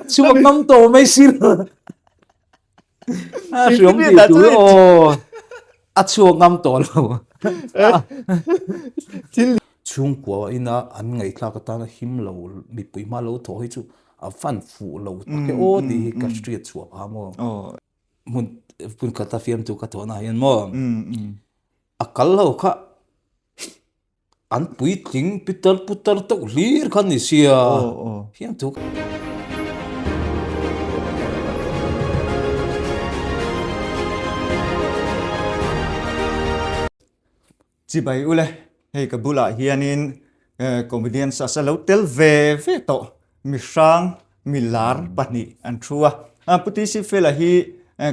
chuộc ngâm tổ mấy xin sướng thì tú ô chuộc ngâm tổ lâu chung của ina anh ngày khác ta nó him lâu bị bụi mà lâu thôi chứ fan phụ lâu cái ô đi cái street chuộc à mo mun cái ta phim tu cái tổ này hiện mo akal lâu khá anh bụi tiếng putar tao lir khăn đi xia phim tu chỉ bay ule hay cái bula hianin comedian sa lâu tel về to mi sang mi lar patni an thua puti si fela hi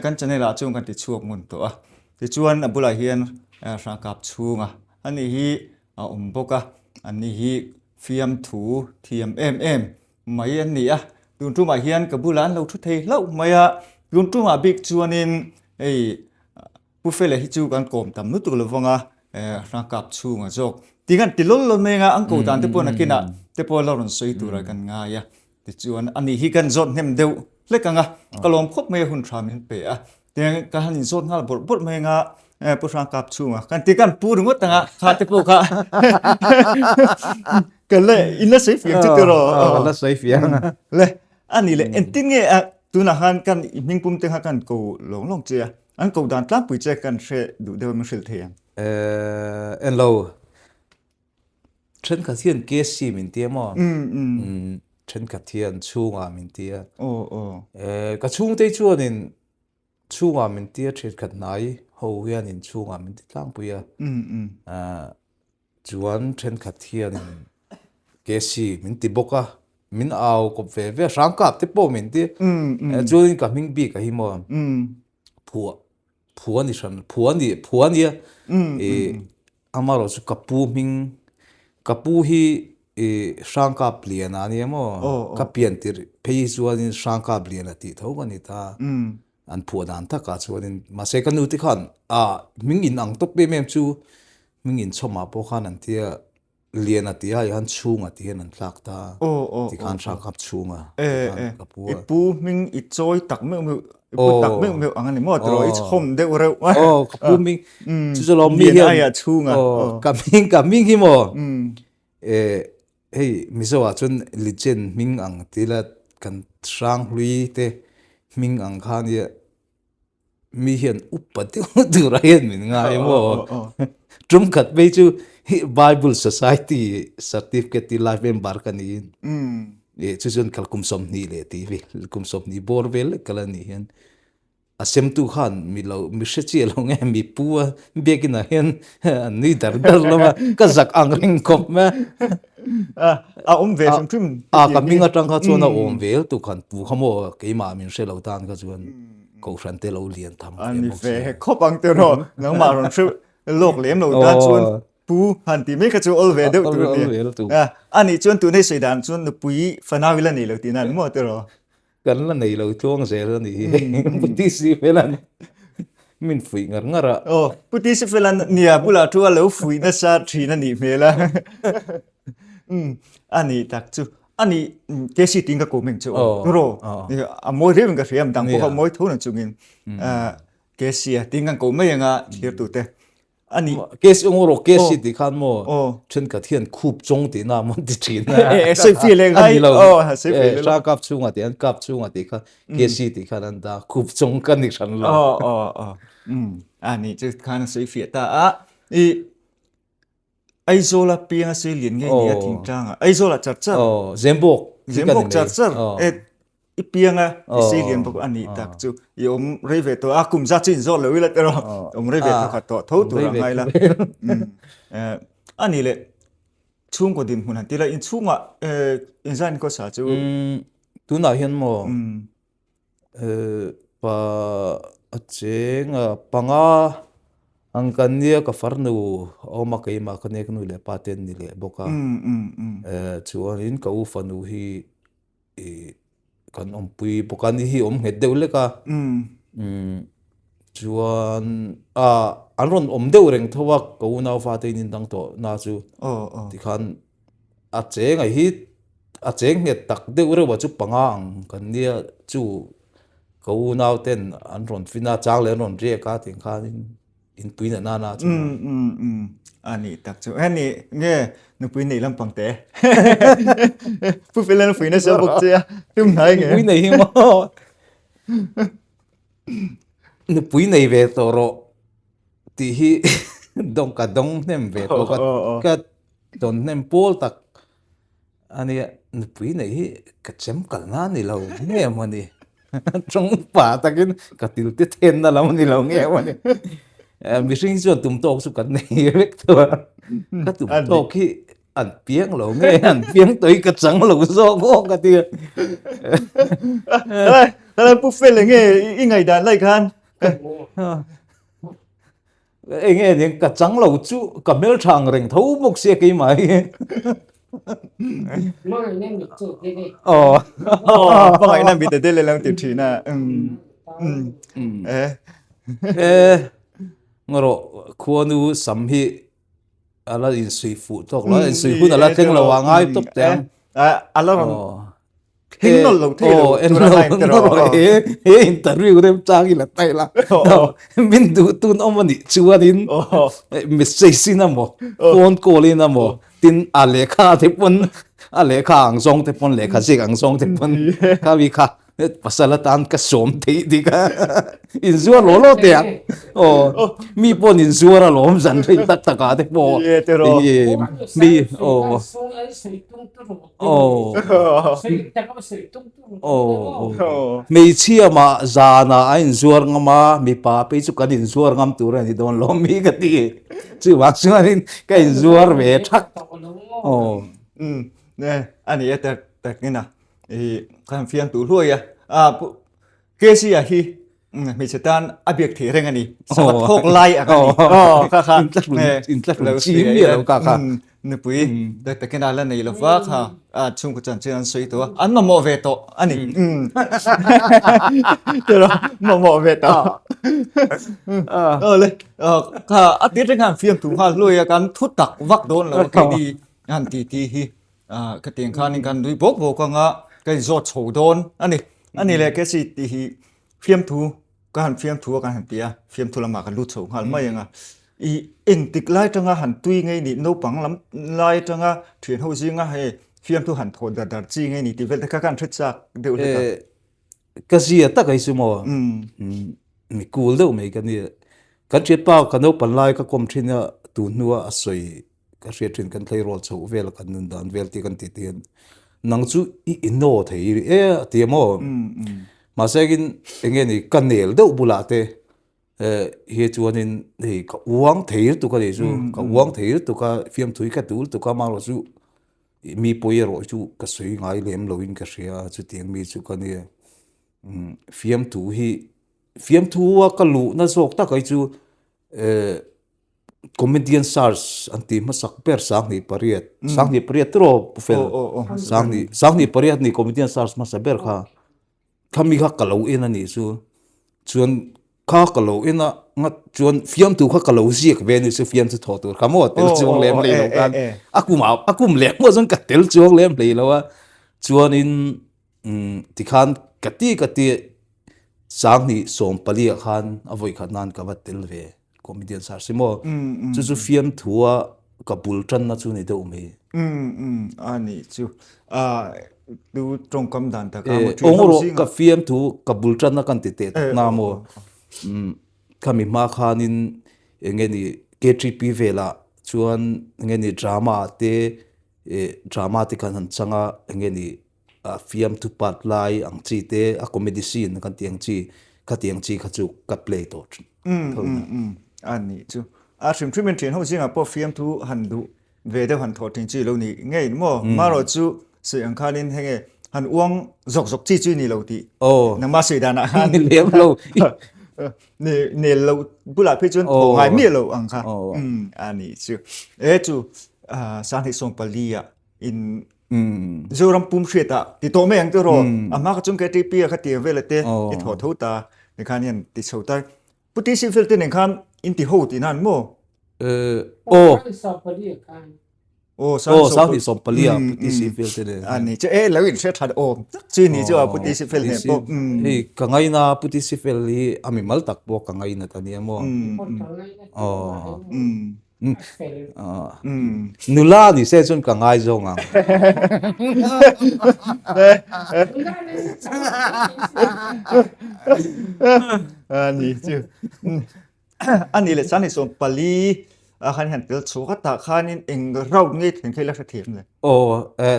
kan channel a chung kan ti chuak mun to ti chuan bula hian sang kap chunga ani hi boka ani hi fiam thu thiam em mai an ni tun tu ma hian ka bulan lo thu thei lo maya tun tu ma big chuanin ei pu fela hi chu kan kom tam nu tu lo wanga sang kap chunga jok tingan tilol lo menga angko dan te pon akina te pon lo ron soi tu ra kan nga ya ti chuan ani hi kan zot nem deu lekanga kalom khop me hun thamin pe te ka hanin zot ngal bor menga pu sang kap chunga kan ti kan pu rungot tanga kha te pu kha kan le in la sei fiang tu ro la sei fiang le ani le entin nge tu na han kan ming pum te ha kan ko long che an ko dan tlang pui che kan she du de ma shil thiam en lâu chân cả thiên kia xì mình tia mà chân cả thiên chu à mình tia cả chung tây chua nên chu à mình tia chân cả nãy hầu hiện nên chu à mình tia lang bùi chuan chân cả thiên kia xì mình tia bốc mình ao cọp về sáng cặp tiếp bộ mình tia chuan cả mình bị cả hi mà phua ni san phua ni amaro chu kapu hi sangka plian ani mo kapian tir phei chuan sangka plian ati thogani ta an phua dan ta ka chuan ma se kan uti khan ming in ang top pe mem chu ming in choma po khan an tia lian ati ha han chung ati han an tlak ta ti khan sangka chunga kapu pu ming i choi tak me tak me angani mo tro i chom de ore kapu ming chu lo mi hi chunga kaming hi mo hey miso a chun lichen ming ang tila kan sang hlui te ming ang khan ya mi hian upati tu ra hian min nga mo trum khat be chu Bible Society certificate life member kan in chu chun kalkum som ni le ti ve kum som ni borvel kalani hian asem tu khan mi she chi lo nge mi pu begina hian ni dar lama ka zak ang ring kop ma ve sum trim ka minga tang kha chona vel tu khan pu khamo ke ma min she lo tan ka chuan ko ran te lo lian tham ani ve khop ang te ro nang ma ron chu lok lem lo ta chuan pu han ti me ka chu ol ve de tu ni ani chuan tu nei seidan chuan nu pui fanawila ni lo ti nan mo te ro kan la nei lo chuang se ra ni puti si felan min fui ngara puti si felan nia bula tu lo fui na sa thi na ni mela ani tak chu ani ke si ting ka ko meng chu ro amoi re nga riam dang ko moi thu na chungin ke si ting ka ko me nga thir tu te ani case ongoro case ti khan mo chen ka thian khup chong ti na mon ti thin na se feeling ai se feeling sa kap chunga ti an kap chunga ti kha case ti khan an da khup chong kan ni san lo ani che khan se fe ta ai zola pia se lien nge ni thing tang ai zola char char zembok char char ipianga isilian bok ani tak chu yom reve to akum za chin zo lo ila tero reve to kha to tho tu ra ngai la ani le chung ko din hunan tila in chunga insan ko sa chu tu na hian mo pa achenga panga angkania ka farnu o ma kai ma kane knu le paten ni le boka chuan in ka u fanu hi kan pui pokani hi het deuh leka chuan anron deuh reng thowa ko nau fa te nin dang to na chu ti khan a che ngai hi a cheng nge tak de ure wa chu pangang kan nia chu ko nau ten an ron fina chang le ron ria ka ting kha in tuina na na chu anh tak chu anh nghe nó pui này làm bằng té pui phải lên pui nó sẽ bốc chia đúng đấy nghe pui nei mo nu pui nei ve to ro ti hi dong ka dong nem ve to ka don nem pol tak ani nu pui nei hi ka chem kal na ni lo nge mo ni trong pa takin ka til te then na lam ni lo nge mo ni mi sinh cho tụm tộc su kan nei vek to ka tụm tộc hi an piang lo nge an piang toi ka chang lo zo go ka ti đây pui phải là nghe ý ngày đàn lại khan eng nghe tiếng ka chang lo chu ka mel thang reng thau mok se ke mai Mai nem được chụp đi đi. bao ngày năm bị tê lên làm tiểu thủy nè ngoro khuanu sam hi ala in sui fu tok la in sui fu na la theng lo wa ngai top teng ala ron hình nó lâu thế en lo he interview dem chang la tai la min du tun omani chuanin message sinamo phone call inamo tin alekha te pon alekha ang song te pon lekha sik ang song te pon ka wi kha pasalatan ka som thei di ka in zuar lo lo te mi pon in zuar lo om zan thei tak taka te po mi Xuống ấy sợi tung tung. Sợi ta có sợi tung tung. mi chia ma zana a in zuar ngama mi pa pe chu kan in zuar ngam tur ani don lo mi ka ti chu wa chuanin ka in zuar ve thak nè anh ấy tak nghe nè kan phiền tủ lôi cái gì à hi mình sẽ tan abiek thì reng anh đi sao thok lai à cái này in tla chi mi lo ka ka nè pui tak cái nào là này là vác ha chung cái chân chân suy to anh mà mò về to anh ấy rồi mò về to lên tiết reng hàng phiền tủ ha lôi kan thút tắc vác đôn là cái đi anh thì hi cái tiếng khan nên kan đuôi bốc vô con cái giọt sầu đôn anh ấy là cái gì thì phiền thú cái phiền thú cái bia phiền thú là mà cái lút sầu hẳn mấy à in tích lại trong hẳn tuy ngay đi nấu bằng lắm lại trong chuyện hậu sinh hay phiền thú hẳn thổi đặt chi ngay đi thì về các can thuyết xác đều là cái gì ta cái số mo mi cool đâu mấy cái này cái chuyện bao cái nấu bằng lại cái công trình tu nua soi cái chuyện kan thay role sầu về là kan đàn về thì kan tiền nang chu inno thei ti mo ma segin engen ni kanel do bulate he chuanin hei ka uang thei tu ka de chu ka uang thei tu ka fiam thui ka tul tu ka ma ro chu mi poye ro chu ka sui ngai lem loin ka ria chu tiang mi chu ka ni fiam tu ka lu na zok ta kai chu comedian stars anti masak per sang ni pariat ro pufel sang ni pariat ni comedian stars masaber kha khami kha kalau in ani chu chuan kha kalau in a ngat chuan fiam tu kha kalau ziak ve ni chu fiam chu tho tur khamo tel chuang lem le lo kan akum lem mo zon ka tel chuang lem le lo wa chuan in tikhan kati sang ni som pali khan avoi khanan ka wat tel ve comedian sar simo chu fiam thua kabul tran na chu ni do me ani chu du trong kam dan ta ka ongro ka fiam thu kabul tran na kan ti te na mo kami ma khanin engeni k3p vela chuan engeni drama te kan han changa engeni fiam thu pat lai ang chi te a comedy scene kan tiang chi kha chu ka play to ani chu trim treatment train ho singa po fiam thu han du ve de han thot chi lo ni ngei mo ma ro chu se ang khalin henge han uang zok chi ni lo ti na ma se dana han lem lo ne lo bula pe chun ho ngai mi lo ang kha ani chu chu san hi song palia in zoram pum sheta ti to me ang te ro ama ka chung ke ti pi kha ti vele te ti tho tho ta ni khan ti chho ta puti si fil te nen khan in ti ho ti nan mo sao thì som palia puti si fel te de anh chứ lâu in sẽ thật chứ ni chứ puti si fel này po hey ka ngai na puti si fel hi ami mal tak po ka ngai na tani mo nula ni se chun ka ngai zong ang anh chứ anh lại sáng này som pali khăn hẳn tiêu số các tạ khăn in eng rau nghe thành cái là sẽ thiệt này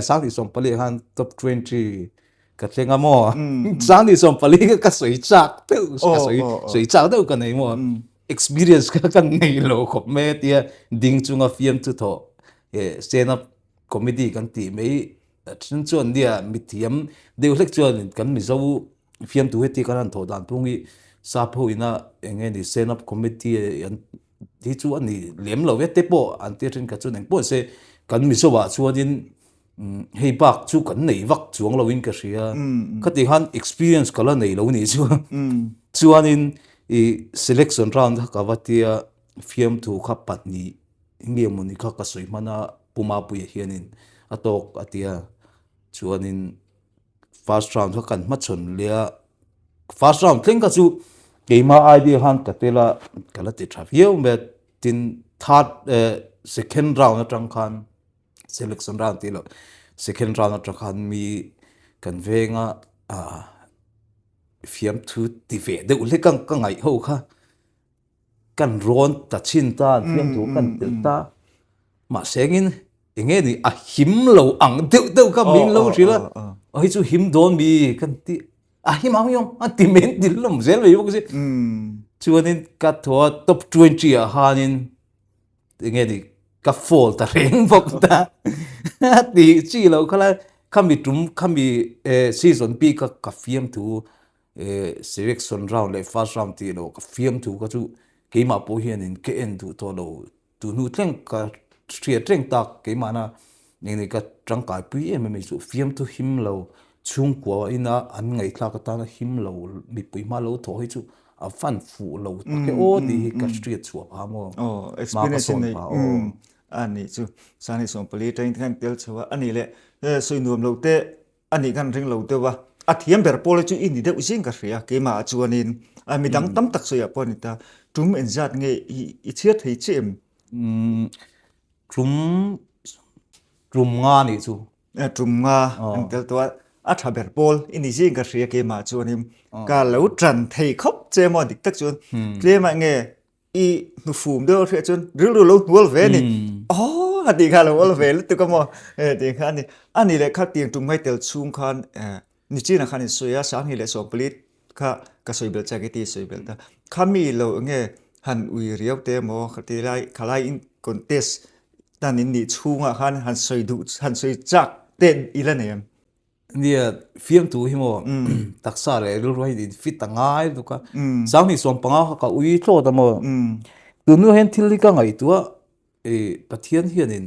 sang thì som pali han top 20 ka tlenga mo sang thì som pali ka soi chak te ka soi chak te ka nei mo experience ka kan nei lo khop me tia ding chunga fiam tu tho stand up comedy kan ti mai chin chuan dia mi thiam deu hlek chuan kan mi zo fiam tu heti kan tho dan pungi sa pho ina enge ni stand up comedy an ti chu ani lem lo ve te po an ti rin ka chu neng po se kan mi so wa chuan in hei bak chu kan nei vak chuang lo in ka ria khati han experience kala nei lo ni chu chuan in selection round ka watia fiam tu kha patni nge moni kha ka soi mana puma pu hianin atok atia chuan in first round kha kan ma chon lia first round thleng ka chu keima idea han ka tela kala ti thavio me tin third second round atang khan selection round ti lo second round atang khan mi kan venga fiam thu ti ve de ule ka ngai ho kha kan ron ta chin ta fiam thu kan tel ta ma sengin enge ni a him lo ang deu ka ming lo rila ai chu him don mi kan ti a him ang yong a ti men dil lom zel ve yo si chuanin ka tho top 20 a hanin enge ni ka fall ta reng bok ta ti chi lo khala khami season b ka fiam thu selection round le first round ti lo ka fiam thu ka chu keima po hian in ke en tu to lo tu nu tleng ka thria treng tak keima na ni ka tangkai pui em me chu fiam thu him lo chung kwa ina an ngai thla ka ta na him lo mi pui ma lo tho hi chu a fan fu lo ke o di ka street chu pa mo experience này anh ấy chứ sáng nay xong pali train thang tel chwa anh ấy lệ soi nuông lâu te anh ấy gan ring lâu te wa thiam ber pole chu in de using ka ria ke ma chuanin mi dang tam tak soya pon ta tum en zat nge I chiat hei chem trum nga ni chu tum nga an tel to tha ber pol in jing ka ria ke ma chuanin ka lo tran thei khop che mo dik tak chuan tle ma nge I nu fum de ria chuan ril lo wol ve ni hati kha lo wol ve tu ka mo ti kha ni ani le kha tiang tum mai tel chung khan ni china khan soya sang hi le so plit kha ka soi bel cha ke ti soi bel ta khami lo nge han ui riau te mo khati lai khalai in contest tan in ni chunga khan han soi chak ten ilanem nia fiam tu hi mo taksa le ru roi di fit tangai tu ka sang ni som panga ka ui tlo ta mo tu nu hen thil ka ngai tu pathian hianin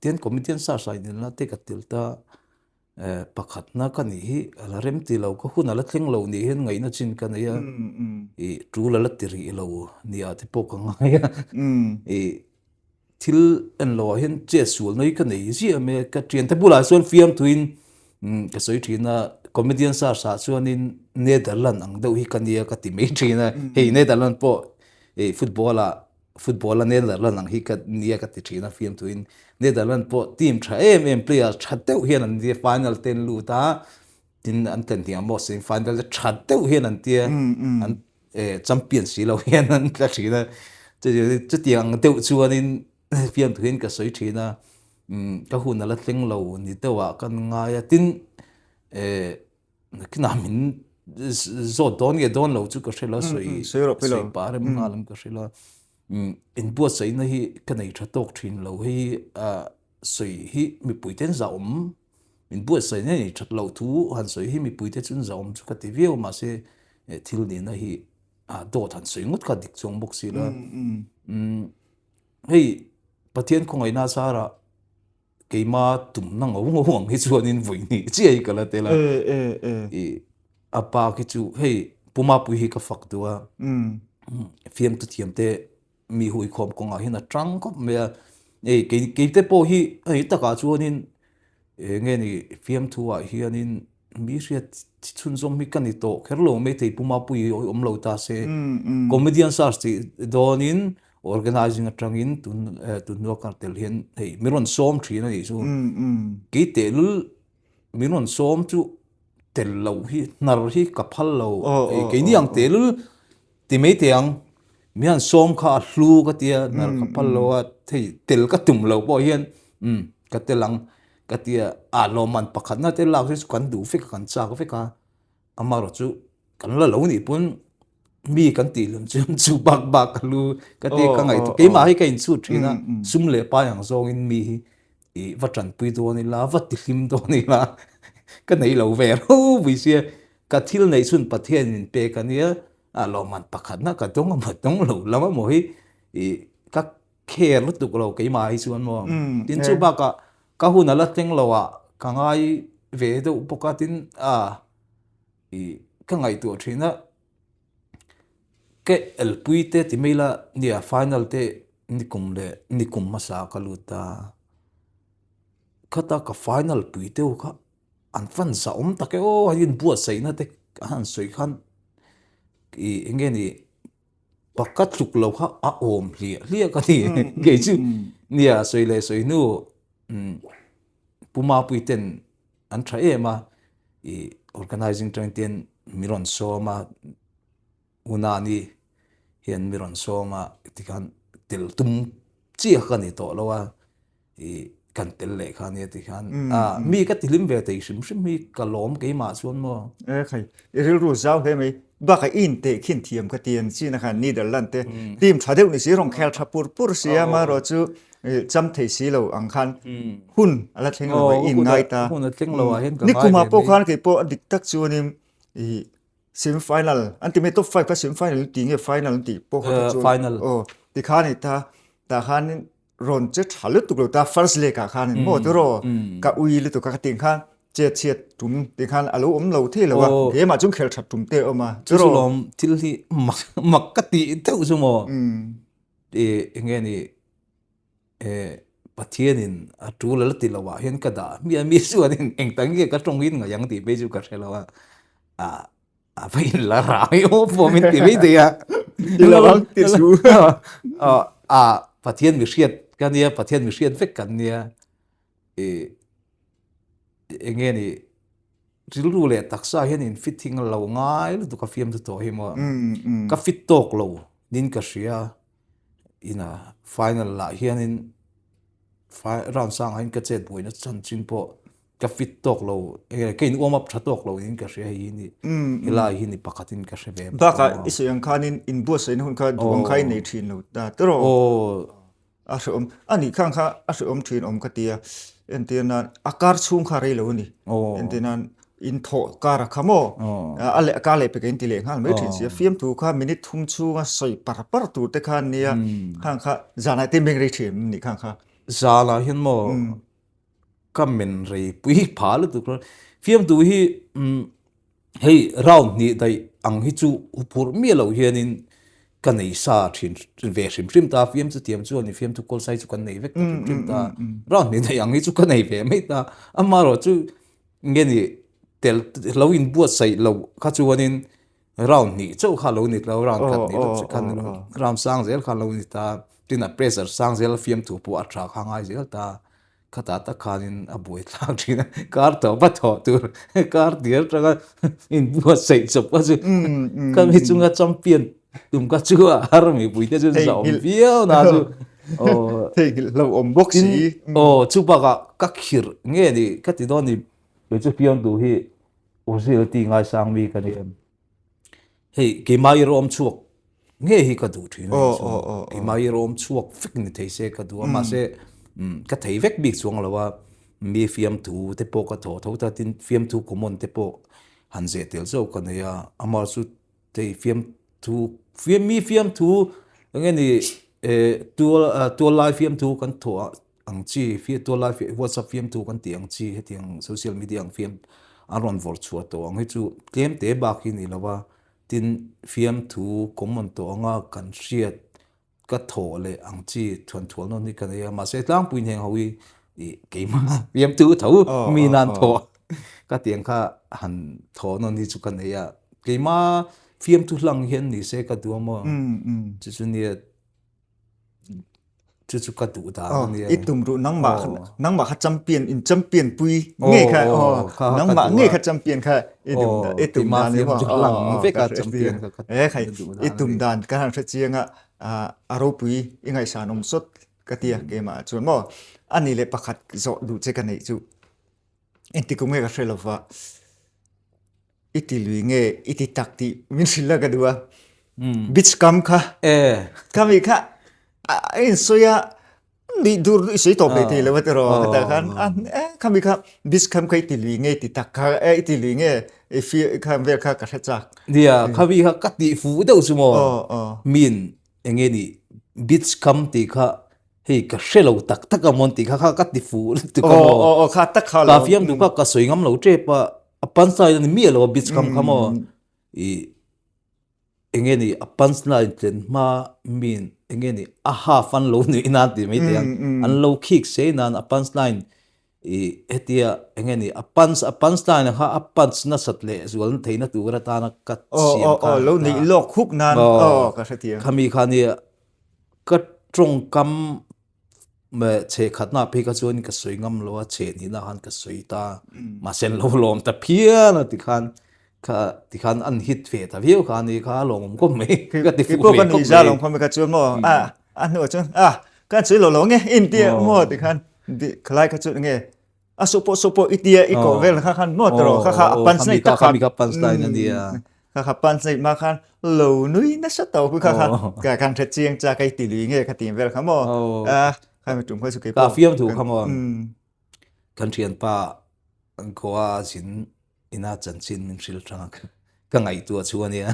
tian comedian sa sai ni la te ka til ta pakhat na ka ni hi ala rem ti lo ko hun ala thleng lo ni hen ngai na chin ka ya tu la ti ri lo ni a te po ka ngai thil en lo hen che sul noi ka nei ji me ka trian te bula son fiam tuin ka soi thina comedian sa chuan in Netherland ang deuh hi kania ka ti mai thina hei Netherland po football Netherland ang hi ka nia ka ti thina fiam tuin Netherland po team tha em player tha deuh hian an dia final ten lu ta tin an ten ti amo semi final tha deuh hian an tia an champion si lo hian an ka thina che tiang deuh chuan in fiam tuin ka soi thina ka hun ala thleng lo ni tewa kan nga ya tin kina min zo don lo chu ka hrela soi pa rem nga lam ka hrela in bu sai na hi ka nei tha tok thin lo hi soi hi mi puiten za in bu sai na ni that lo thu han soi hi mi puite chun za chu ka ti view ma se thil ni na hi do than soi ngut ka dik chong bok si la hei pathian khongai na sara keima tum na ngawang hi chuan in voi ni chi ai kala tela apa ki chu hei puma pu hi ka fak tua fiam tu thiam te mi hui khom konga hina trang ko me cái tế bộ hi ấy tất cả chuan in nghe ni phim thu à hian in mi riat chun zom mi kan to kherlo me te puma pui lo ta se comedian stars ti donin organizing atangin tun no kartel hian hei miron som thina ni chu ki tel miron som chu tel lo hi nar hi kaphal lo ke ni ang tel ti me te ang mian som kha hlu ka tia nar kaphal lo a thei tel ka tum lo bo hian ka telang ka tia a lo man pakhat na te lak chu kan du fik kan cha ka fika amaro chu kan la lo ni pun mi kan ti lum chu bak lu ka te ka ngai to ke ma hi ka in chu thina sum le pa yang zong in mi i vatran pui do ni la vat ti hlim do ni la ka nei lo ve ro vi sia ka thil nei chun pathian in pe ka nia a lo man pakhat na ka dong ma dong lo lama mo hi i ka kher lu tu lo ke ma hi chuan mo tin chu ba ka hun ala teng lo wa ka ngai ve do pokatin a i ka ngai tu thina ke el puite ti mela nia final te nikum masa kaluta kata ka final puite u kha an fan sa ta ke o hin bua sei na te han soi khan i nge ni pakat luk lo kha a om hlia ka ni ge chu nia soi le soi nu puma puiten an tha ema i organizing train miron so ma unani hian miron so ma tikan tel tum chi kha ni to lo wa i kan tel le kha ni tikan mi ka tilim ve te sim mi ka lom ke ma chuan mo khai ril ru zau he mai ba ka in te khin thiam ka tian chi na khan Netherlands te team thadeu ni si rong khel thapur pur sia ma ro chu cham thei si lo ang khan hun ala theng lo in ngai ta hun theng lo hen ka ni kuma po khan ke po dik tak chu ni i semi final ultimate top 5 ka semi final ti nge final ti po kha chu final ti khan ni ta khan ron che thalu tu lo ta first leg ka khan mo to ro ka ui lu to ka ting khan che chiat tum ti khan alo lo the lo wa he ma chung khel that tum te o ma chu lom til hi mak ka ti te u mo nge ni pathianin a tu la ti lo wa hen ka da mi suan eng tang ge ka tong in nga yang ti be ju ka thela wa a vai la ra yo po min ti be dia la wang ti su pathian mi hriat ka nia pathian mi hriat vek kan nia nge ni rilru le taksa hian in fitting lo ngai lu ka fiam tu to hi mo ka fit tok lo din ka hria ina final la hian in round sang hain ka chet boina chan chin po ka fit tok lo ke in warm up tha tok lo in ka hria hi ni ila hi ni pakhatin ka hre ve ba ka iseng khanin in bo sein hun ka duang khai nei thin lo ta tro a som ani khang kha a som thin om ka tia entina akar chung kha rei lo ni entina in tho kara khamo ale ka le pe ken ti le ngal me thin sia fiam tu kha minute thum chu nga soi par tu te khan nia khang kha jana te meng rei thim ni khang kha zala hin mo kamen rei pui phal tu kro fiam tu hi hei round ni dai ang hi chu upur mi lo hian in kan nei sa thin ve sim ta fiam chu tiam chu ni fiam tu kol sai chu kan nei vek sim ta round ni dai ang hi chu kan nei ve mai ta amaro chu nge ni tel lo in buat sai lo kha chu wanin round ni chu kha lo ni lo round kan ni chu kan ram sang zel kha lo ni ta tina pressure sang zel fiam tu pu atra kha ngai zel ta khata ta khanin aboi thlang thina kar to ba tho tu kar dir traga in buat sai chop ka chu kan hi chunga champion tum ka chu har mi pui te chu zau viau na chu thei lo om box si chu ba ka khir nge ni ka ti don ni le chu pion tu hi ozil ti ngai sang mi ka ni hei ke mai rom chuak nge hi ka du thina ke mai rom chuak fik ni thei se ka du ma se ka thei vek bik chuang lawa mi fiam tu te po ka tho ta tin fiam tu common te po han je tel zo ka ne ya amar su te fiam tu nge ni tu live fiam tu kan tho ang chi fi tu live whatsapp fiam tu kan ti ang chi hetiang social media ang fiam aron vor chu to ang hi chu tlem te ba ki ni lawa tin fiam tu common to anga kan riat ก็โถเลยอังจีทวนทวนนั่นนี่กันเนี่ยมาเสร็จแล้วปุยเฮงเขาอีเกมมาเยี่ยมตู้เถามีนานโถก็เตียงข้าหันโถนั่นนี่จุกันเนี่ยเกมมาเฟียมตุลังเห็นนี่เสกตัวมั้งจุดเนี่ยจุดกระดูตาเนี่ย ít tụm rụ nắng mà khát chăm biển bùi nghe khai nắng mà nghe khát chăm biển khai ít tụm đàn này mà phải cả chăm biển khai ít tụm đàn cái hàng chiang aro bùi ngay sản nông xuất cái tia cái mà chuẩn mà anh này lại bắt khát dọn đủ cái này chú anh thì cũng nghe cái là vậy ít thì lùi nghe ít thì tắc thì mình xin là cái đùa beach cam kha cam gì kha anh soya đi dur sĩ tộc này thì là vậy rồiแต่kan cam gì kha beach cam cái thì lùi nghe thì tắc kha thì lùi nghe phía cam về kha cái chắc dia khabi kha cắt đi phụ đâu chứ mà min anh nghe đi beach cam thì kha hey cái xe lâu tắc tắc cái món thì kha cắt đi phụ tụi con kha tắc kha cà phê tụi kha soi ngắm lâu chế pa punchline ni mi lo beach cam kha mo anh ni punchline ten ma min anh ni aha fan lo ni na ti mai te an lo kick se na punchline etia anh ni punchline ha punch na satle zual theina tu ra ta na kat siam ka lo ni lo khúc nan ka sa tia khami khani ka trong kam mà chế khát na pe ka chuan ka soi ngam lo che ni na han ka soi ta ma sen lo lom ta phia na ti khan an hit fe ta viu khan ni kha lom ko me ka ti fu ko kan ni za lom khom ka chuan mo an no chuan kan chui lo nge in tia mo ti khan khlai ka chuan nge sopo itia i ko vel kha khan mo tro kha pan snai ta kha pan snai na dia kha pan snai ma khan lo nui na sa tàu kha ka kan the chiang cha kai ti li nge ka ti vel kha mo khai mà chúng phải cái cà phê thủ không à căn thiền pa anh có xin ina chân xin mình xin trang cái ngày tua chua nè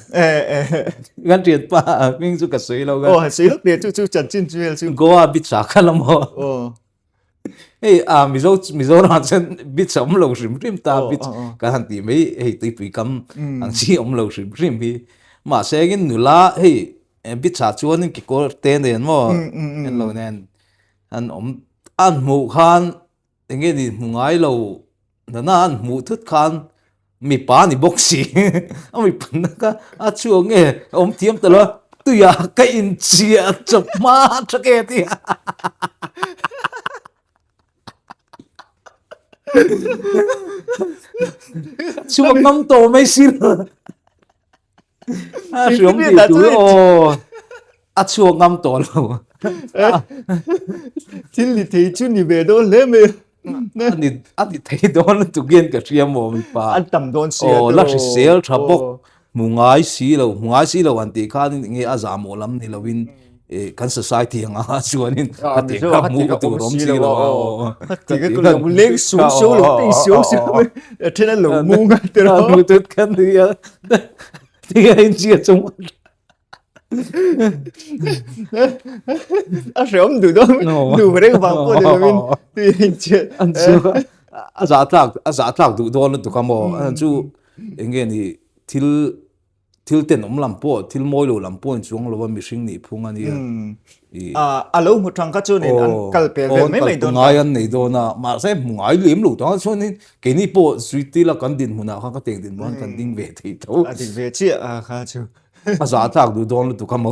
căn thiền pa mình chú cái suy lâu cái suy lúc này chú chân xin chú chú có bị chả khăn lắm mà hey mi zo na chân bị chấm lâu sim ta bị cái thằng tí mấy hey tí bị cấm anh chỉ ông lâu sim đi mà sẽ cái nửa lá hey bị chả chua nên cái cô tên này mà anh lâu nên anh mù khan anh nghe đi mù ngái lâu na anh mù thứt khan mi pa ni boxi ông mi pan ka chuo nghe ông tiêm tao lo tui cái in chia chụp ma chắc cái gì chuo ngâm tổ mấy xin xuống thì túi chuo ngâm tổ lâu chính là thấy chú ni về đó lấy mày anh thấy đó là tụi gen cái gì mà mình pa anh tầm đón xe là xe tháp bốc mùng ngái xí lâu anh tí khai nghe azam olam ni lovin kan society nga chuan in ati ka mu tu rom chi lo ti cái lo mu lek su su lo ti su thế nên lo mu nga te ra mu tu kan ti in chi chung sẽ ông đủ đó đủ về đấy vào qua được mình thì chuyện anh chưa giá thạc đủ đó là tụi cam mò anh chú anh nghe ni til ten làm po til moi lo làm po chung lo mi sing ni phung ani alo một thằng cá chôn này ăn cà phê về mấy đó ngay anh này đó na mà sẽ ngay liếm lụt đó cho nên cái này po suy là cần tiền huna không có tiền món cần tiền về thì đâu tiền về chị khá chứ giá thạc đủ đó là tụi cam mò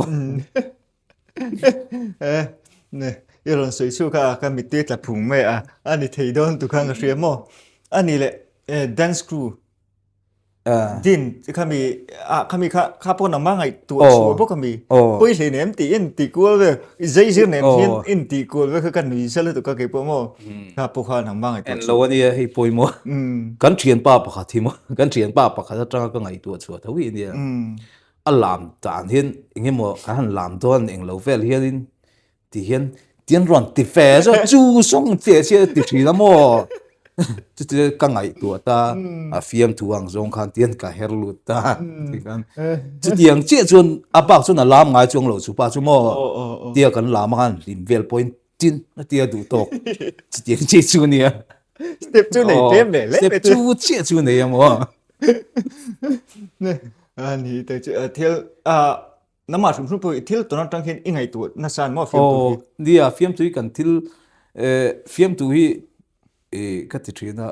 nè yêu lần suy suy cái mít tết là phùng mẹ anh ấy thấy đó tụi khang cái gì mà anh ấy lại dance crew din kami kha po na mangai tu chu po kami poi le nem ti in ti ko ve zai zir nem in ti ko ve ka nui sel to ka ke po mo kha po kha na mangai en lo ni hi poi mo kan thian pa pa kha thi mo kan thian pa pa kha tra ka ngai tu chu thawi ni alam tan hian inge mo han lam don eng lo vel hian ti hian tian ron ti fe zo chu song che che ti thi na mo chứ cái ngày tuổi ta phim thu hàng dòng khan tiền cả her lụt ta thì kan chứ tiếng chia chuan bác chuan là làm ngay chuông lẩu chụp ba chú mò tia kan làm han lim vel point tin tia đủ tộc chứ tiếng chia chuan nè step chu này thêm để lấy step chu chia chuan này mò nè anh thì tới thiếu น้ำมาสมทุนไปที่ตัวนั้นตั้งเห็นยังไงตัวน่าสานมอฟิล์มตัว dia fiam tu kan til fiam tu hi ka ti thina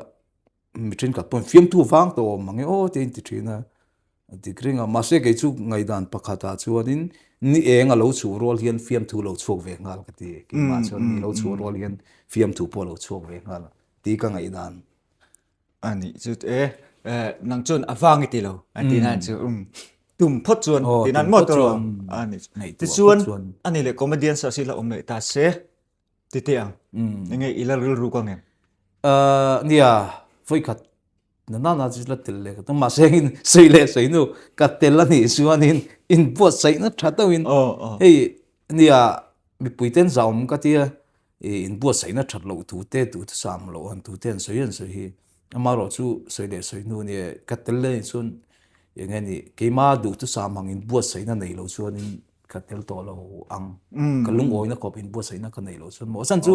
mi thin ka pon fiam tu wang to mangi o te ti thina ti kringa ma se ke chu ngai dan pakhata chuanin ni enga lo chu rol hian fiam tu lo chok ve ngal ka ti ki ma chon ni lo chu rol hian fiam tu po lo chok ve ngal ti ka ngai dan ani chu nang chon awang ti lo ati nan chu tum phot chuan ti nan mo to ani ti chuan ani le comedian sa sila om le ta se ti te ang nge ila ru ko ngem nia foi khat na na ji la tel le ka ma se in sei le sei nu ka tel la ni chuanin in po sei na tha tawin hey nia mi puiten zaum ka tia in po sei na that lo tu te tu sam lo an tu ten sei an sei hi amaro chu sei le sei nu ni ka tel le chun yang ni ke ma du tu sam hang in po sei na nei lo chuanin ka tel to lo ang ka lung oi na ko in po sei na ka nei lo chun mo san chu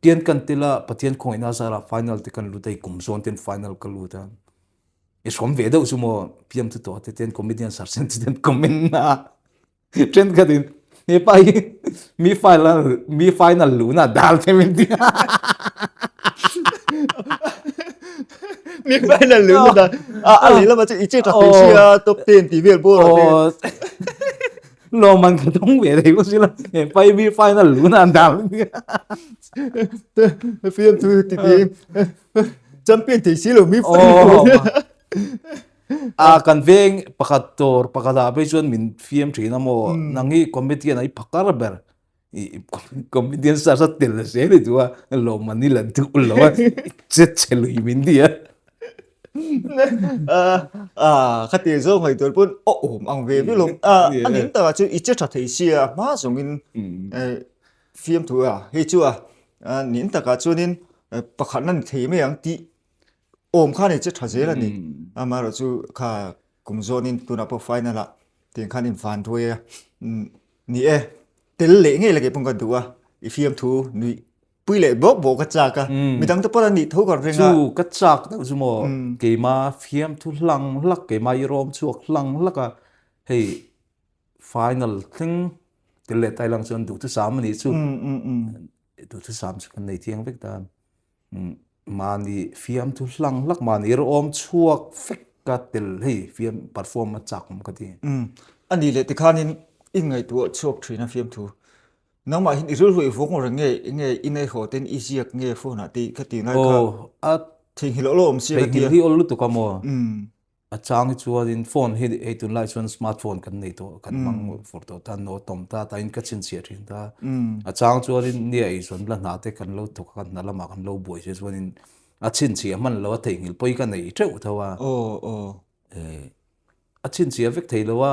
tian kan tila pathian khoi na sara final te kan lutai kum zon ten final ka luta e som ve do sumo pm tu to te ten comedian sar sen ten comment na trend ka din e pai mi final luna dal te min dia mi final lu da ali la ma chu iche ta te sia top 10 ti vel bo lo man ka tong ve de ko sila e pai mi final luna dal phim tu ti champion ti silo mi final kan veng pakator pakada be chuan min film thina mo nangi comedian ai phakar ber comedian sa tel se le tua lo mani la tu lo che chelui min dia khati zo ngai tor pun ang ve bi lom anin ta chu iche tha thei sia ma zongin film tu he chu nin ta ka chunin pakhat nan thei me ang ti om kha ni che tha je la ni amaro chu kha kum zonin tu na po final la tin khan in van thoi ni tel le nge la ke pung ka duwa I film tu ni pui le bo ka cha ka mi dang ta pa ni tho ka renga chu ka chak ta chu mo ke ma film tu hlang lak ke ma rom chuak hlang laka hey final thing tele tai lang chon du tu sam ni chu du tu sam chu kan nei thiang vek ta ma ni film tu hlang lak ma ni rom chuak fek ka tel hey film perform ma chak ka ti ani le te khanin in ngai tu chok thina film tu nang ma hin irul hui vong ro nge inai ho ten isiak nge phone ati khati ngai ka a thing hilo lo om sia ti hi ol tu ka mo a chang chu in phone he tun lai chon smartphone kan nei to kan mang photo ta no tom ta in ka chin sia thin ta a chang chu in ni ai son la na te kan lo to kan na la ma kan lo boi se chuan in a chin sia man lo thei ngil poi ka nei theu thawa a chin sia vek thei lo wa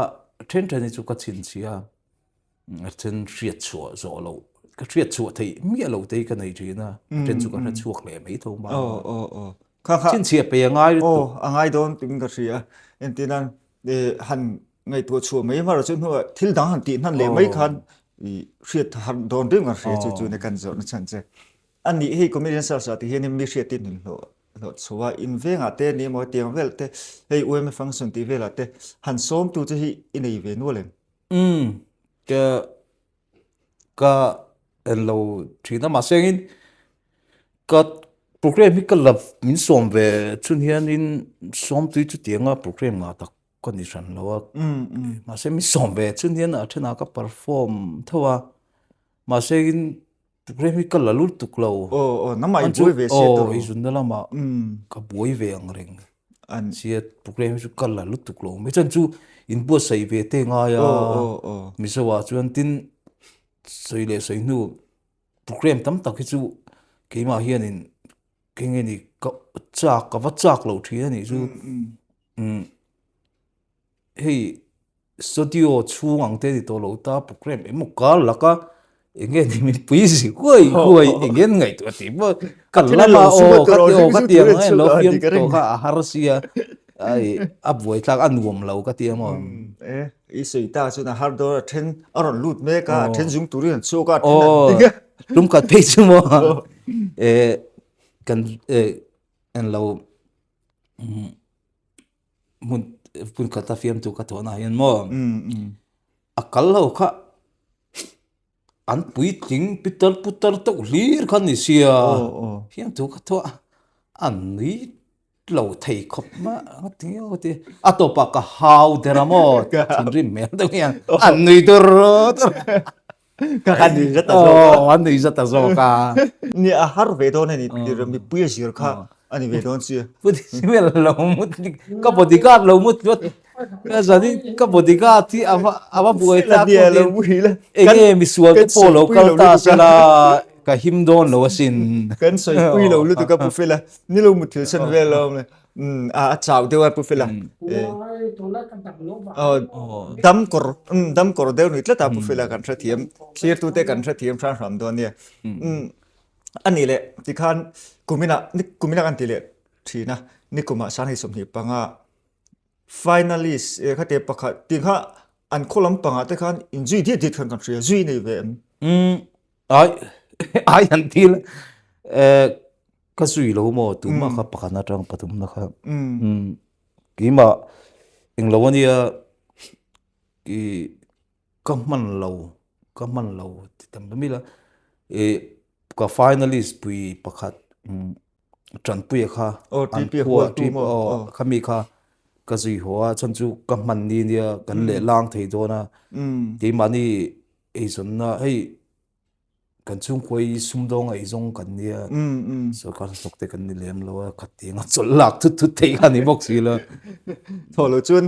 then then chu ka chin sia chen riat chua zo lo ka riat chua thei mi lo te ka nei thina chen chu ka ra chuak le mai tho ma kha chin sia pe ngai angai don ting ka ria entinan de han ngai tu chu mai ma ro chen ho thil dang han ti nan le mai khan I riat han don de ngar ria chu ne kan zo na chan che ani he comedian sa ti he ni mi riat tin lo chuwa in venga te ni mo tiang vel te hei uem function ti vela te han som tu che hi in ei ve no len ka en lo thina ma sengin ka program hi ka love min som ve chun hian in som tu chu tianga program nga tak condition lo ma se mi som ve chun hian a thena ka perform thowa ma sengin program hi ka la lut tuk lo namai boi ve se to I jun dala ma ka boi ve ang reng an sia program chu ka la lut tuk lo me chan chu in bo sai ve te nga ya mi so wa chuan tin sei le sei nu program tam tak chu ke ma hian in ke nge ni ka chak lo thi ani chu hey studio chung ang te di to lo ta program emo ka la ka nge ni mi pui si koi nge ngai to ti bo ka la ma ka ti ngai lo fiam to ka har sia ai aboi tak anuom lo ka ti mo I sei ta chu na har do then aron lut me ka then jung turin chu ka rum ka pe chu mo kan en lo mun pun ka ta fiam tu ka to na hian mo kal lo kha an pui ting putar to lir khan ni sia hiam tu kha to an ni lo thei khop ma tio ti atopa ka hau deramo thin rim me to hian an ni dur ka kan ni rất là an ni zata zo ka ni a har ve don ni mi pui sir kha ani ve don si puti simel lo mut ka bodyguard lo mut lot ka zani ka bodyguard ti ava buai ta dia lo mui la enge mi sual te polo kal ta sala ka him don lo sin kan soi pui lo lu tu ka pu fe la ni lo mu thil san ve lo a chau de wa pu fe la dam kor deu ni tla ta pu fe la kan thra thiam clear tu te kan thra thiam thra ram don ne anh này lệ thì khan kumina kan tile thina ni kuma san hi som hi panga finalist kha te pakha ting kha an kholam panga te khan injui dia dit khan kan thria zui nei ve ai han til ka zui lo mo tu ma kha pakha na tang patum na kha ki ma ing lo ni ki kaman lo ti tam mi la ka finalist pui pakhat tran pui kha an pua tu mo khami kha ka zui hoa chan chu ka man ni nia kan le lang thei do na ti mani e zon na hei kan chung khoi sum dong ai zong kan nia so ka sok te kan ni lem lo khat ti nga chol lak thu thei kha ni bok si la tholo chun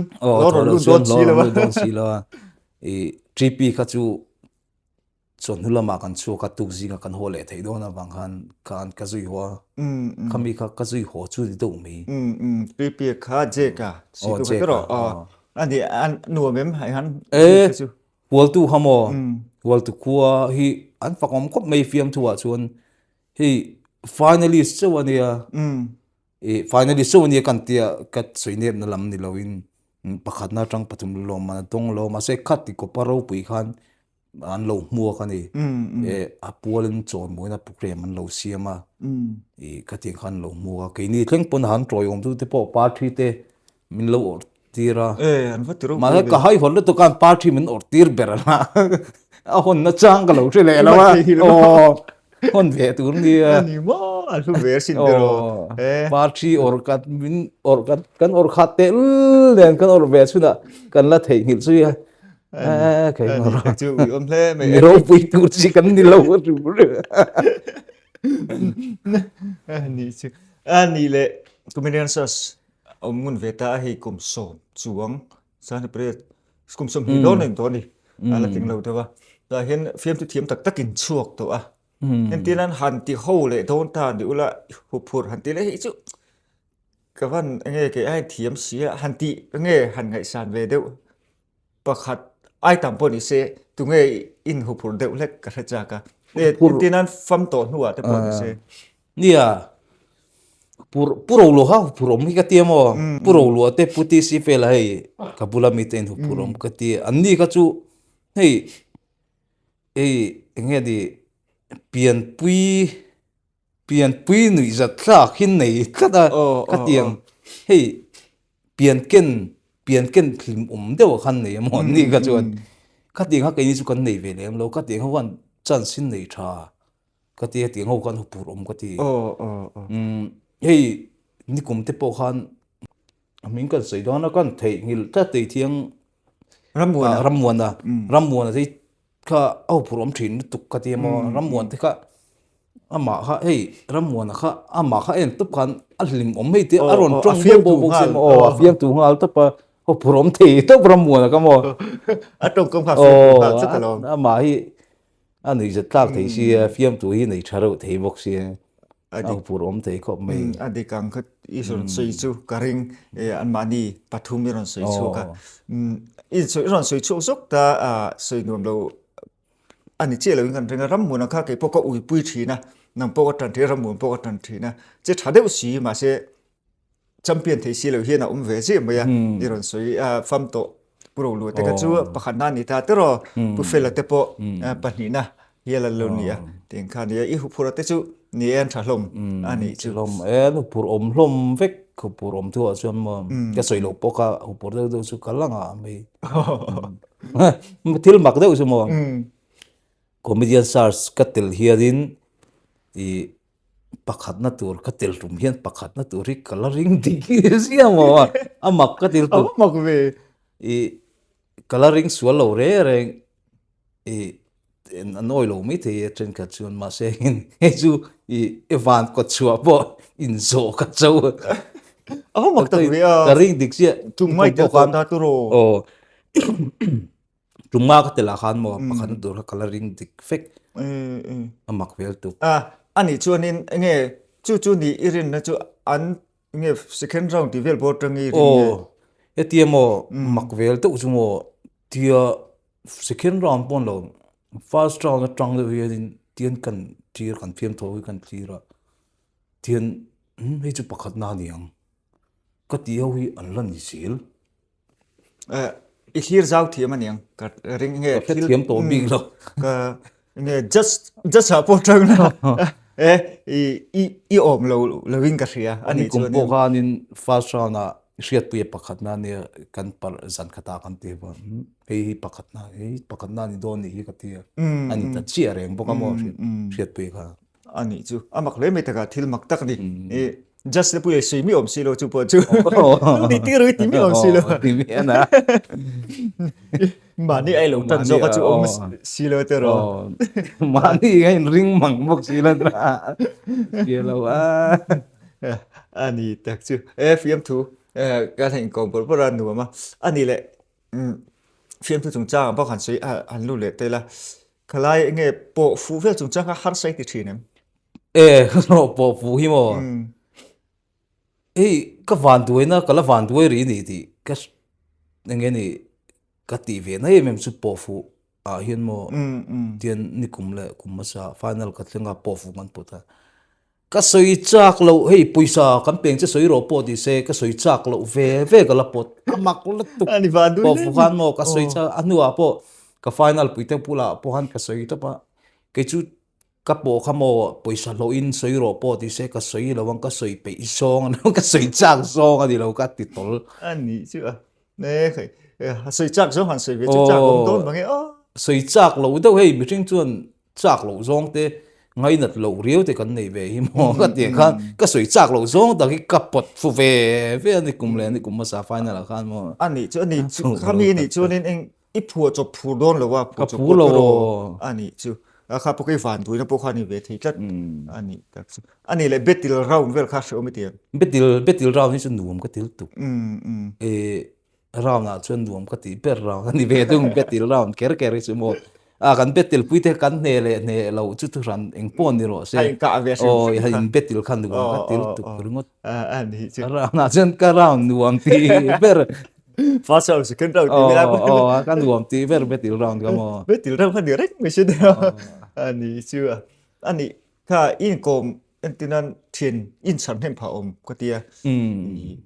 lo lu don si la e tripi kha chu chon hulama kan chu ka tuk zinga kan hole thei do na bang kan ka zui hoa khami kha ka zui ho chu di do mi pp kha je ka si tu ka ro ani an nu mem hai han wal tu hamo wal tu khuwa hi an fakom khop mai fiam thuwa chuan hi finalist chawania finalist chawania kan tia kat soinem na lam ni loin pakhat na tang patum lo ma tong lo ma se khat ti ko paro pui khan an lo mua ka ni a pualin chon moina program an lo siama ka ting khan lo mua ke ni thleng pon han troi om tu te po party te min lo or tira an va tiro ma ka hai hol to kan party min or tir berana a hon na chang ka lo thile la wa hon ve tur ni ani mo al fu ver sin tiro party or kat min or kan or khate len kan or ve chuna kan la thei ngil chu ya cái mà chú ôm thế mày rồi vui tôi chỉ cần đi lâu hơn rồi ni chứ ani le comedian sas ông muốn về ta hay cùng sổ chuông sao thì bây cùng sổ hi đó nên đó đi là tiếng lâu thôi và hiện phim thì thiếm tắc in chuộc thôi hiện tiên anh hàn thì hậu lệ thôn ta điều là hụt hụt hàn thì lấy chứ các bạn nghe cái ai thiếm xía hàn thì nghe hàn ngày sàn về đâu bạc hạt ai tạm bồn sẽ tụi nghe in hụt hụt đều lấy cả cha cả để tiên anh phăm tổ nua để bồn sẽ nia puro lo ha puro mi ka tiamo puro lo te puti si fel hai kabula mi ten hu puro ka ti anni ka chu hei nge di pian pui nui za thla khin nei kada ka tiang hei pian ken phim deuh khan nei mo ni ka chuan ka ting ha kai ni chu kan nei ve lem lo ka ting ha wan chan sin nei tha ka ti ting ho kan hu pur ka ti hei ni kum te po khan min kan sei don kan thei ngil ta tei thiang ramuan sei kha au purom thin tuk ka ti mo ramuan te kha ama kha hei ramuan kha ama kha en tup khan alim hei te aron trong bo sem fiam tu ngal ta pa ho purom thei to ramuan ka mo trong công pha fiam rất là lo ama hi ani je tak thei si fiam tu hi nei tharo thei bok si ang purom thei ko mai adi kang khat ison sei chu karing an mani pathum ron sei chu ka in sei ron sei chu sok ta sei nom lo ani che lo kan renga ram mun kha ke poko ui pui thina nang poko tan the ram mun poko tan thina che thade si ma se champion thei si lo hian a ve je maya ni ron sei fam to pro lu te ka chu pakhan na ni ta te ro pu fel te po pani na hiala lo nia ting kha ni I hu phura te chu ni en thalom ani chu lom en pur om hlom vek ko pur om tu chuan mo ka soi lo poka pur do chu kalanga mai thil mak deuh chu mo ừ comedian stars katil hianin i pakhat na tur katil rum hian pakhat na tur ri coloring dik siamo amak katil tu áo mặc về i coloring sual lo re reng i an oilo mi the tren ka chuan ma se hin he chu i evan ko chua bo in zo ka chau áo mặc tập về coloring dik sia chúng mày cho con ta tu rồi o tunga ka tela khan mo pakhat na tur coloring dik fek ừ amak vel tu anh ấy cho nên nghe chú đi irin nó chú anh nghe second round thì về bộ trang irin nghe etiemo makvel te uchumo tia second round pon lo first round na tang de hian tian kan tir kan phiam tho kan tira tian hei chu pakhat na niang ka ti ho hi an lan ni sil ít hier giao thì mà niang cả ring nghe ka thiam to big lo cả nghe just bộ trang nó i om lo wing cả ria anh ani ấy cho kum po nên khan in first round na riat pu pakhat na ne kan par zan khata kan te ba hei pakhat na ni don ni hi ka ti ani ta chi reng bo ka mo riat pu kha anh ấy chú mặc lấy mấy cái thil mặc tắc đi just bây giờ suy mi om xí lo chú bộ chú đi tiêu rồi tìm mi om xí lo ti mi na mà đi ai lâu tận do cái chú om xí lo tiêu rồi mani ngay ring mang mok sila na yellow anh ấy đặc chứ phim thu cái thành công bố bố ra nữa mà anh ấy lại phim thu chúng ta bao hẳn suy anh lưu lệ đây là cái này nghe bộ phim về chúng ta cái hắn say thì chuyện no po fu hi mo ka van duai na kala van duai ri ni ti ka nge ni ka ti ve na em su po fu a hian mo tian ni kum le kum ma sa final ka tlenga po fu man puta ka soi chak lo hei puisa kan peng che soi ro po di se ka soi chak lo ve ka la pot amak la tu anh ấy van đuôi po fu khan mo ka soi cha anua po ka final puite pula po han ka soi ta pa ke chu ka po khamo puisa lo in soi ro po di se ka soi lo wang ka soi pe song no ka soi chak song ani lo ka ti tol anh ấy chứ nè cái suy chắc giống hẳn suy về chắc chắc ông tôi mà nghe soi chak lo do hei mi ting chuan chak lo zong te ngai nat lo riu te kan nei ve hi mo ka ti khan ka soi chak lo zong da ki ka pot fu ve ani kum le ani kum ma sa final khan mo anh ấy chứ kami anh ấy cho nên anh ít phù cho phù đôn là wa ka pu lo anh ấy chứ khá bộ cái phản đối nó bộ khăn này về thì chắc anh ấy đặc chứ anh ấy lại biết từ round về khác số mấy tiền betil round ni chu nuam ka til tu round na chuan nuam ka ti per round ani ve tung betil round ker chu mo kan betil puite kan ne lo chu tu ran eng pon ni ro se anh cả về o hin betil khan du ka til tu rungot anh ấy chứ round na chuan ka round nuam ti per phát sau sự cân đầu thì mới o kan nuam ti per betil round ka mo biết từ round phân direct mới xin được anh ấy chưa anh ấy cả in com anh tin anh thiên in sản thêm phá cái tia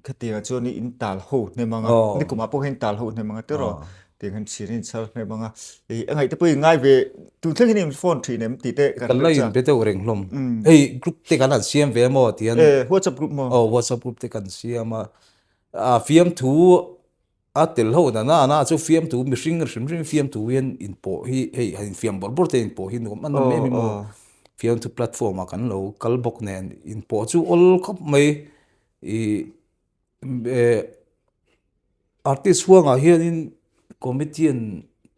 cái tia cho nên in tال hồ nên màนี่cũng mà bộ hình tال hồ nên mà tức rồi tiếng anh chỉ in sản nên mà thì anh ấy tới ngay về tụi thế cái phone thì nem tí tệ kan lai in bete reng hlom ei group te kan an siam ve mo tian WhatsApp group mà WhatsApp group te kan siam fiam thu tel ho na chu fiam thu mi ring fiam thu in po hi hei fiam bor te in po hi no man me mi mo fiam thu platform kan lo kal bok nen in po chu all khop mai artist huanga hian in comedian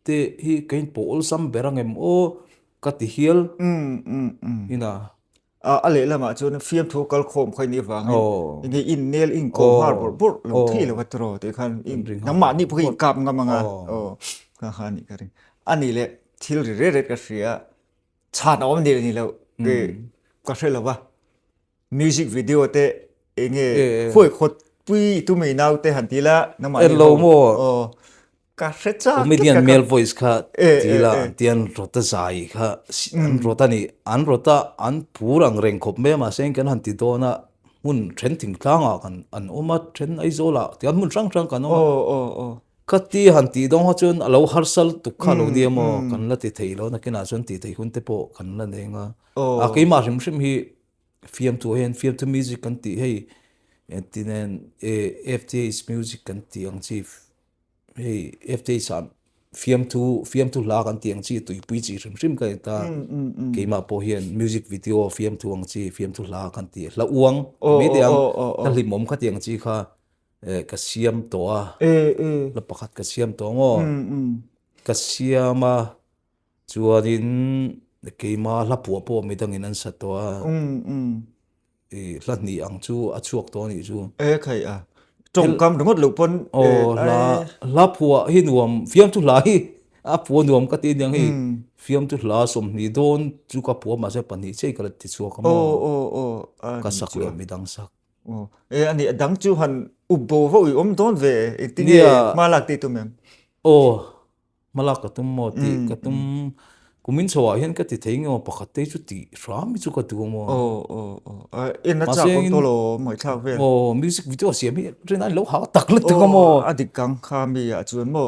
te hi kain po all sam berangem o ka ti hial ina ale la ma chu fiam thu kal khom khai ni wang nge in nail in ko har bor lo thi lo watro te khan in nang ma ni phi kap ngam nga ka khan ni ka ring ani le thil re ka ria chan om ni lo ke ka se lo wa music video te nge khoi khot pui tu mei nau te han ti la nang ma ni lo mo ka se cha comedian male voice kha tila tian rota zai kha an rota ni an rota an purang reng khop me ma seng kan han ti do na mun thren thing tlanga kan an oma thren ai zola tian mun rang kan oma khati han ti dong ha chun alo harsal tu kha lo dia mo kan la ti thei lo na kina chun ti thei hun te po kan la nenga ke ma rim hi fiam tu music kan ti hei tinen FT's music kan ti ang chief hey FT sam phim tu la kan tiang chi tui pui chi rim ka ta ke ma po hian music video phim tu ang chi phim tu la kan ti la uang me diang ta limom kha tiang chi kha ka siam to a la pakhat ka siam to ngo ka siama chuanin ke ma la pu po me dang in an sa to a la ni ang chu a chuak to ni chu khai à trong cam đúng lúc pon la phua hi nuam fiam tu la hi a phua nuam ka ti nyang hi fiam tu la som ni don chu ka phua ma se pani che ka ti chu ka mo ka sak le mi dang sak anh ấy đáng chú hẳn ubbo với don về tin mà lạc ti tụi mình malak ka tum mo ti ka tum kumin chawa hian ka ti thei ngo pakhat te chu ti ram mi chu ka tu mo in na cha ko to lo moi thak ve music video siam hi ren an lo ha tak la tu mo adik kang kha mi a chuan mo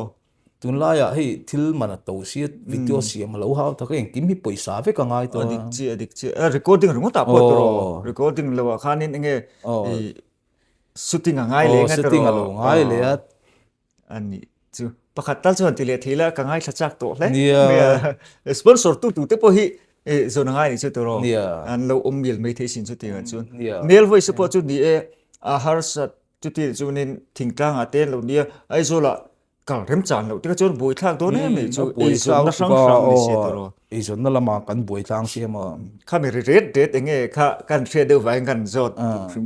tun la ya hei thil mana to si video siam lo ha ta ken kim hi poisa ve ka ngai to adik chi recording ru ta po to recording lo khanin nge shooting ngai le ngai to shooting lo ngai le ani chu pakhat tal chuan ti le thila ka ngai thachak to le sponsor tu te po hi zona ngai ni chu to ro an lo mil mai the sin chu ti chu mel voi support chu ni a har sat chu ti chu nin thingtang a ten lo nia ai zo la kal rem chan lo ti ka chon boi thlang to ne me chu boi sang na sang sang ni se to ro zon na lama kan boi thlang se ma kha me red nge kha kan thre de vai kan zot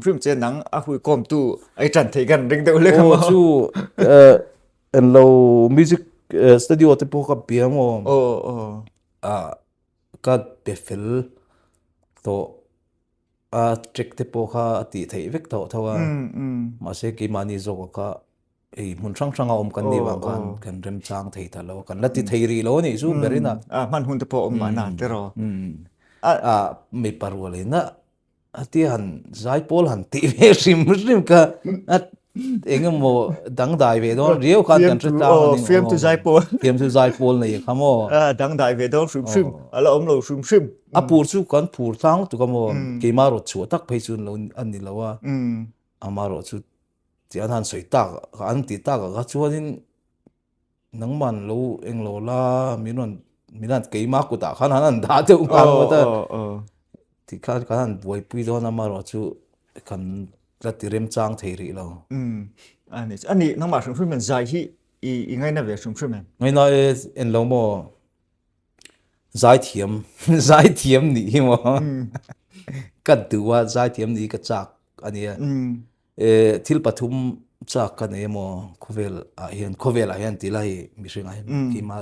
phim che nang a hui kom tu ai chan thei kan ring de le ka ma chu en lo music studio te po ka piam ka befel to a trick te po kha ti thei vek to thawa ma se ki mani zo ka mun sang sang om kan ni wang kan rem chang thei tha lo kan lati thei ri lo ni chu berina man hun te po om ma na te ro me parwale na ati han zai pol han ti ve rim ka engem mo dang dai ve don riu khan kan ta film tu zai pol nei khamo dang dai ve don shum ala om lo shum a pur chu kan pur thang tu ka mo ke ma ro chu tak phei chun lo an ni lawa amaro chu ti an han soi ta an ti ta ga chuanin nang man lo eng lo la minan ke ma ku ta khan han da te ma ta ti khan boi pui don amaro chu kan la ti rem chang thei ri lo ani nang ma shum men zai hi i ngai na ve shum men ngai na en lo mo zai thiam ni hi mo ka duwa zai thiam ni ka chak ania thil pathum chak ka ne mo khovel a hian ti lai mi ringa ki ma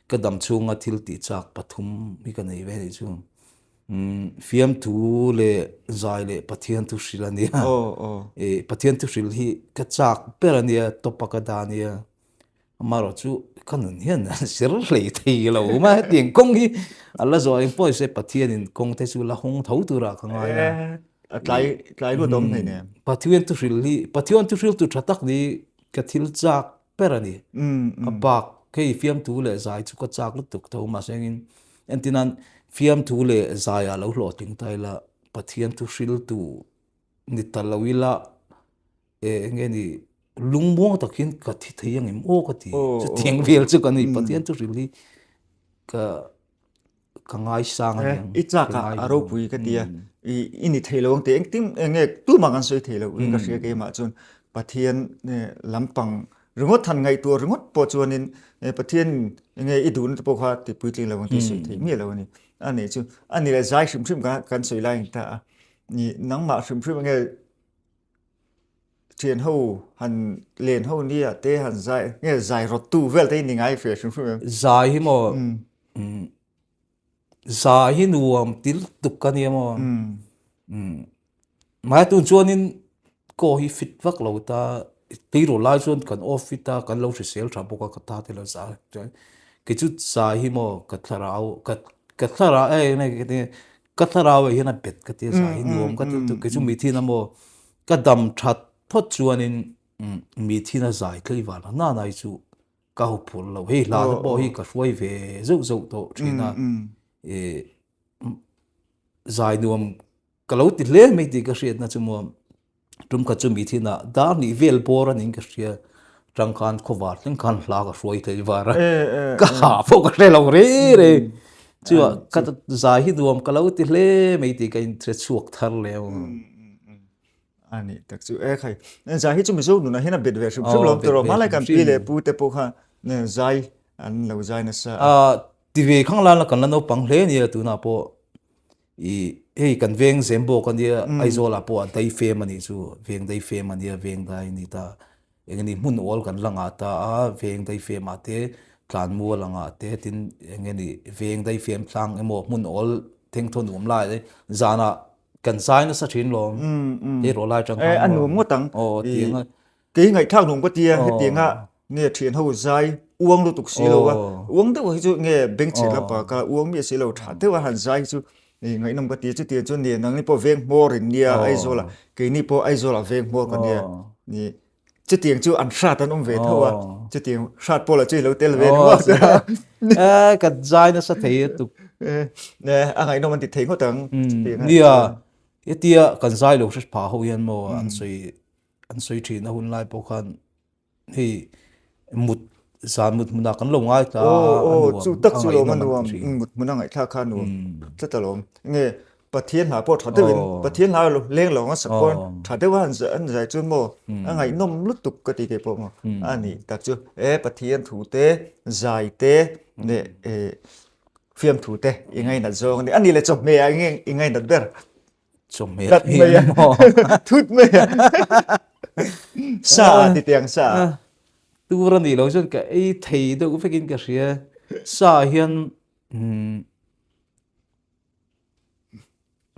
ka dam chunga thil ti chak pathum mi ka nei ve ni chu fiam tu le zai le pathian tu shilania pathian tu shil hi ka chak perania topaka dania amaro chu kanun hian sir le thei lo ma tiang kong hi alla zo in poi se pathian in kong te chu la hong thau tu ra ka ngai na tlai lu dom nei ne pathian tu shil tu thatak ni ka thil chak perani abak kei fiam tu le zai chu ka chak lu tuk tho ma sengin entinan fiam thu le zaya lo hlo ting tai la pathian tu shil tu ni talawila nge ni lungbo takin ka thi theyang im ka ti chu tiang vel chu kan ni pathian tu shil hi ka ngai sang ang i cha ka aro pui ka tia i ni thailong te eng tim nge tu ma kan soi thailo in ka sia ke ma chun pathian ne lampang rungot than ngai tu rungot po chuanin pathian nge i dun po kha ti pui tling lawang ti soi thei mi lo ni ani chu ani la zai shim shim kan soi lai ta ni nang ma shim shim nge thian ho han len ho ni a te han zai nge zai rot tu vel te ni ngai fe shim shim zai hi mo zai hi nuam til tukkan ni mo mai tu chuanin ko hi fit vak lo ta ti ro lai chuan kan office ta kan lo sel tha boka ka ta te lo za ke chu zai hi mo ka tharau ka thara ne ka tharau hi na bet ka ti zai nuam ka tu ke chu mi thi na mo ka dam that thot chuanin mi thi na zai tlei wa na nai chu ka hu phul lo he la bo hi ka hruai ve zo to thina zai nuam ka lo ti hle me ti ka hriat na chu mo tum ka chu mi thi na dar ni vel bor an in ka hria trăng khan khô vạt những khan lá cái suy thấy vara ê cả phố cái này lâu re chưa cái giải hi duam cái lâu thì lệ mấy thì cái interest suộc thar leo anh thật sự khai nên giải chúng mình số nó hiện là biệt về sum sum lom tro mà lại cầm pi le pu te po kha nên giải anh lâu giải nó sa TV khang la kan la no pang hle ni tu na po i hei kan veng zembo kan dia aizola po dai fe mani chu veng dai fe mani veng dai ni ta engani mun ol kan langa ta a veng dai fe ma te tlan mu langa te tin engani veng dai fem tlang emo mun ol theng thon um lai de zana kan sai na sa thin lom e ro lai chang anh nuông ngó tăng o tiếng cái ngày thang nuông có tia hết tiếng à nghe chuyện hậu dài uống lu tục xí lâu à uống tức là chú nghe bên trên là bà cả uống bia xí lâu thả tức là hẳn dài chú ngày năm có tia chú tia chú nè năng ni po veng mò rồi nia ai rồi là cái ni po ai rồi là veng mò còn nia ni chú tiếng chú ăn sát anh ông về thôi à chú tiếng sát po là chú lâu tel về đúng không kan zai na sa thei tu nè anh ngày năm mình thấy có tăng nia tia kan zai lo pa ho yan mo an soi thi na hun lai po khan hi mut san mut muna kan lo ngai ta chú tắc chú lo man nuông mut muna ngai tha khan nuông rất là lo nghe bát thiên hà po thằng tây bát thiên hà lên lo ngai sắc con thằng tây anh giải chun mo anh ngày năm lúc tục cái gì po mo anh này tắc chú bát thiên thủ tế giải tế nè phim thủ tế ngay là do anh này là chụp mẹ anh ngay là đẹp chom me đặt mẹ thút mẹ sa thì tiếng sa tu ran ni lo jon ka ei thei do ku fekin ka ria sa hian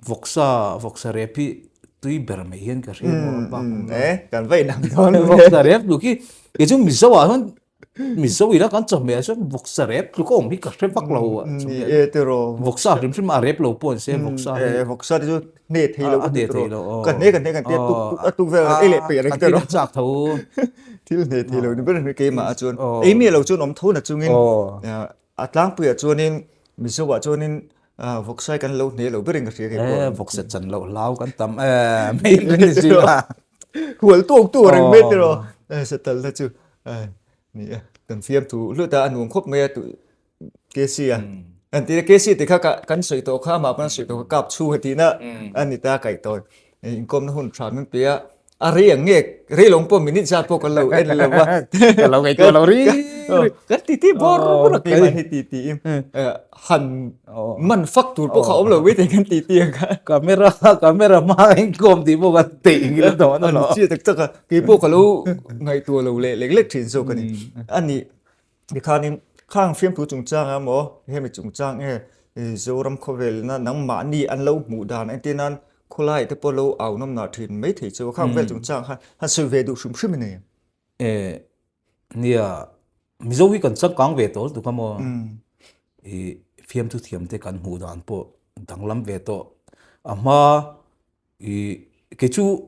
voxa repi tui ber me hian ka ria ba kan vậy nằm đó voxa rep lu ki ke chu mi zo hon mi zo ira kan chom me jon voxa rep lu ko mi ka rep vak lo thế rồi voxa rim sim a rep lo pon se voxa voxa thì nè thì lo nè thì lo cần tiếp tu về ấy lệ bể đấy thế rồi chak thau thì nè thì lo nên bên cái mà chuan ấy mi lo chuan om thu na chung in atlang pu chuan in mi zo chuan in voxa kan lo nè lo bên cái cái voxa chan lo lao kan tam me rin si la hual tu rừng bên rồi sẽ tận là chứ nè tận phim thủ lúc ta ăn uống khóc mẹ tụ cái gì à anh tí cái gì thì khác cả cắn sợi tổ khác mà cắn sợi tổ cặp chu thì na anh ta cày tôi anh com nó hôn tròn mình bia riêng nghe riêng lòng po mình ra po cái lâu ấy là mà lâu ngày tua lâu ri cái tí bor nó cái mà tí hẳn mình phát tụt po khẩu lâu với cái tí camera mà anh com thì po cái tị cái đó nó chưa thực chất cái po cái lâu ngày tua lâu lệ chuyển số cái này anh này thì khang phim thủ trung trang à mò hay mình trung trang nghe dấu ram khovel na nang mã ni ăn lâu mù đàn anh tiên ăn khô lại tới po lâu ảo năm nào thì mấy thì chỗ khang về trung trang han sự về đủ sum sum này nia mi zo wi kan sat kang ve to tu ka mo phim tu thiam te kan mù đàn po dang lam ve to ama cái chu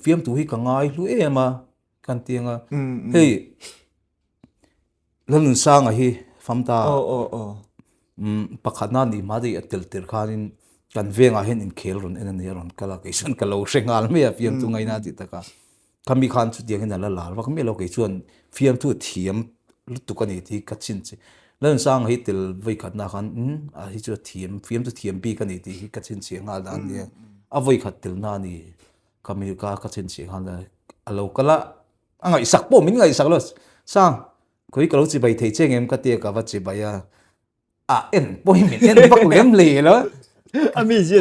phim tu hi ka ngai lu e ma kan tianga hey lần sang à hi pham ta pakhat na ni ma dei atel tir khanin kan venga hen in khel ron en ne ron kala ke san kalo sengal me a fiam tu ngai na ti taka kami khan chu tiang hin la la wa kami lo ke chuan fiam tu thiam lutu ka ni ti ka chin chi lần sang hi tel voi khat na khan a hi chu thiam fiam tu thiam bi ka ni ti ka chin chi nga dan ni a voi khat tel na ni kami ka chin chi han la alo kala angai sak po min ngai sak lo sang koi kalau chỉ bay thấy cheng em cái tiệc cả vật chỉ bay en bôi mình en bắt lém lì đó ami gì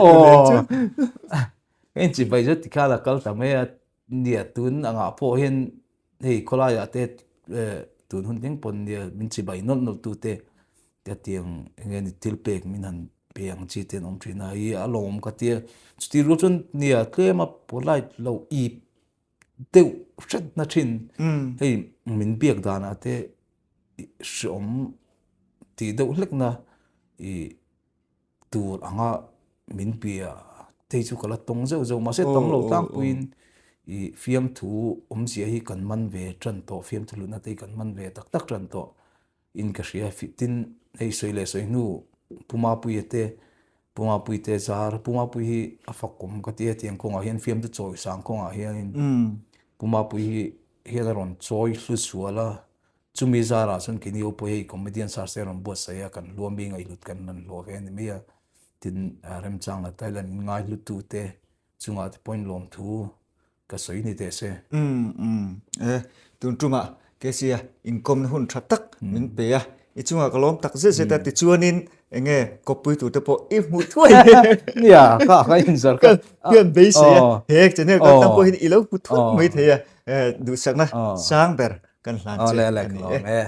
en chỉ bay rất khá là câu tạm ấy nia tún anh à po hen thì có lại thế tún hun tiếng pon nia mình chỉ bay nốt tu te tiếng nghe til pek mình hẳn piang chi tên ông chuyện này alom cái tiệc chỉ lúc chun nia cái mà po lại lâu ip tiêu rất là chín hey mình biết đó là thế sống thì đâu lắc na tu anga min bia thế chú cái là tông dâu mà sẽ tông lâu tăng quên phim thu gì hi cần man về trần tổ phim thu na thế cần man về tắc trần tổ in cái gì tin hay soi nu puma pui te zar puma pui hi afak kum cái tiếng tiếng công hiền phim tu choi sang công hiền puma pui hi hian a rawn chawi hlu suala chumi zara chuan kini upo hei comedian sar se rawn buat saya kan luam bi ngai lut kan nan lo ve ni mia tin rem chang la Thailand ngai lu tu te chunga te point lom thu ka soi ni te se tun truma ke sia income hun that tak min pe a I chunga kalom tak se ta ti chuanin enge kopui tu te po I mu thoi nia ka in zar ka pian be se hek chene ka tam po hin ilo mu thoi mai the du sakna sang ber kan hlan le che le